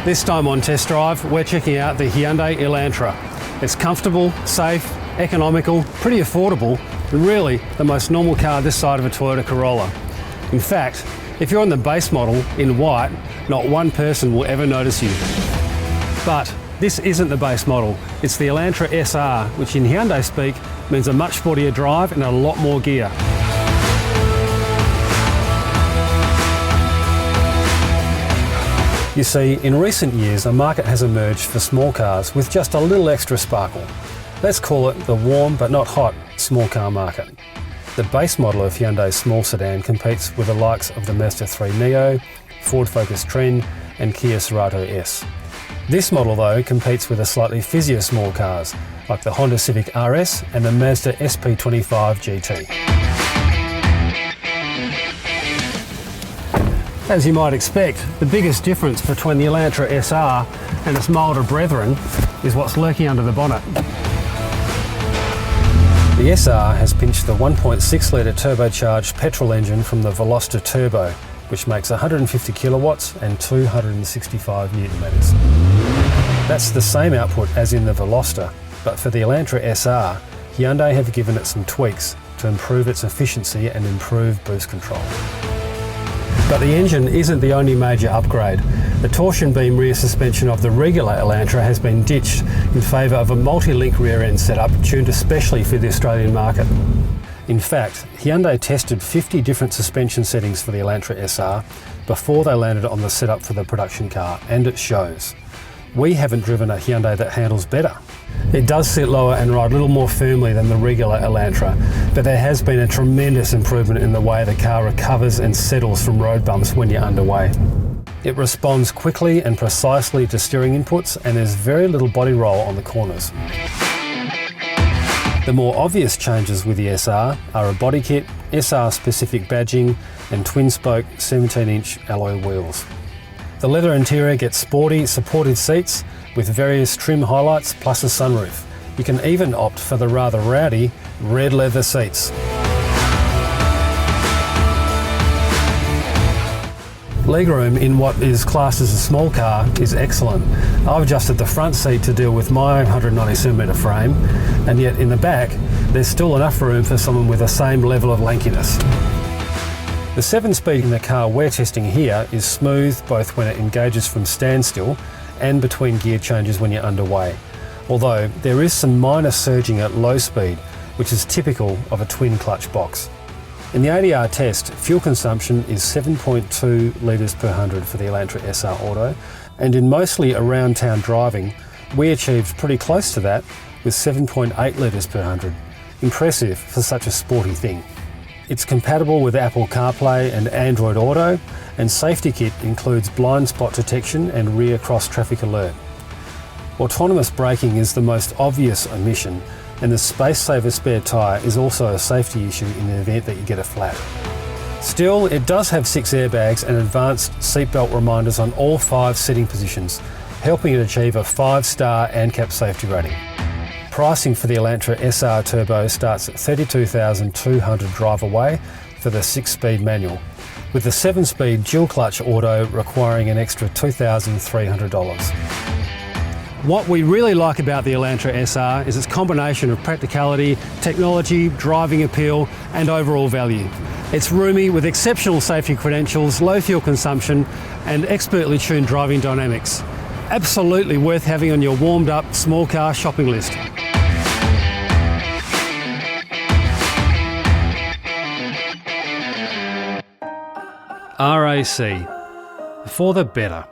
This time on Test Drive, we're checking out the Hyundai Elantra. It's comfortable, safe, economical, pretty affordable, and really the most normal car this side of a Toyota Corolla. In fact, if you're on the base model in white, not one person will ever notice you. But this isn't the base model, it's the Elantra SR, which in Hyundai speak means a much sportier drive and a lot more gear. You see, in recent years, a market has emerged for small cars with just a little extra sparkle. Let's call it the warm but not hot small car market. The base model of Hyundai's small sedan competes with the likes of the Mazda 3 Neo, Ford Focus Trend and Kia Cerato S. This model though competes with the slightly fizzier small cars like the Honda Civic RS and the Mazda SP25 GT. As you might expect, the biggest difference between the Elantra SR and its milder brethren is what's lurking under the bonnet. The SR has pinched the 1.6 litre turbocharged petrol engine from the Veloster Turbo, which makes 150 kilowatts and 265 newton metres. That's the same output as in the Veloster, but for the Elantra SR, Hyundai have given it some tweaks to improve its efficiency and improve boost control. But the engine isn't the only major upgrade. The torsion beam rear suspension of the regular Elantra has been ditched in favour of a multi-link rear end setup tuned especially for the Australian market. In fact, Hyundai tested 50 different suspension settings for the Elantra SR before they landed on the setup for the production car, and it shows. We haven't driven a Hyundai that handles better. It does sit lower and ride a little more firmly than the regular Elantra, but there has been a tremendous improvement in the way the car recovers and settles from road bumps when you're underway. It responds quickly and precisely to steering inputs, and there's very little body roll on the corners. The more obvious changes with the SR are a body kit, SR-specific badging and twin-spoke 17-inch alloy wheels. The leather interior gets sporty, supported seats with various trim highlights plus a sunroof. You can even opt for the rather rowdy red leather seats. Legroom in what is classed as a small car is excellent. I've adjusted the front seat to deal with my 190cm frame, and yet in the back there's still enough room for someone with the same level of lankiness. The 7-speed in the car we're testing here is smooth both when it engages from standstill and between gear changes when you're underway, although there is some minor surging at low speed, which is typical of a twin clutch box. In the ADR test, fuel consumption is 7.2 litres per 100 for the Elantra SR Auto, and in mostly around town driving, we achieved pretty close to that with 7.8 litres per 100. Impressive for such a sporty thing. It's compatible with Apple CarPlay and Android Auto, and Safety Kit includes blind spot detection and rear cross traffic alert. Autonomous braking is the most obvious omission, and the Space Saver spare tyre is also a safety issue in the event that you get a flat. Still, it does have 6 airbags and advanced seatbelt reminders on all 5 sitting positions, helping it achieve a 5-star ANCAP safety rating. Pricing for the Elantra SR Turbo starts at $32,200 drive away for the 6-speed manual, with the 7-speed dual clutch auto requiring an extra $2,300. What we really like about the Elantra SR is its combination of practicality, technology, driving appeal and overall value. It's roomy with exceptional safety credentials, low fuel consumption and expertly tuned driving dynamics. Absolutely worth having on your warmed up small car shopping list. RAC, for the better.